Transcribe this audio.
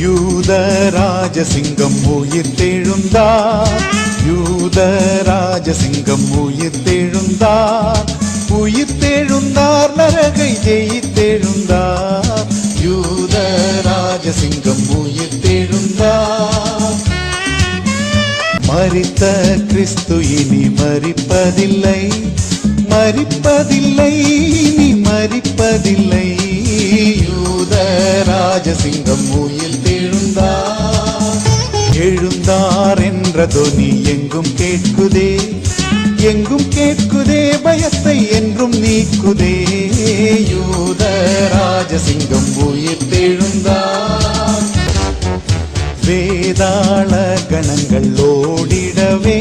யூத ராஜசிங்கம் உயிர்த்தெழுந்தார், யூத ராஜசிங்கம் உயிர்த்தெழுந்தார், உயிர்த்தெழுந்தார், நரகை ஜெயித்தெழுந்தார், யூத ராஜசிங்கம் உயிர்த்தெழுந்தார். மரித்த கிறிஸ்து இனி மரிப்பதில்லை, மரிப்பதில்லை, இனி மரிப்பதில்லை, யூத ராஜசிங்கம் உயிர்த்தெழுந்தார். எழுந்தார் என்ற தொனி எங்கும் கேட்குதே, எங்கும் கேட்குதே, பயத்தை என்றும் நீக்குதே, யூத ராஜசிங்கம் உயிர்த்தெழுந்தார். வேதாள கணங்கள் ஓடிடவே,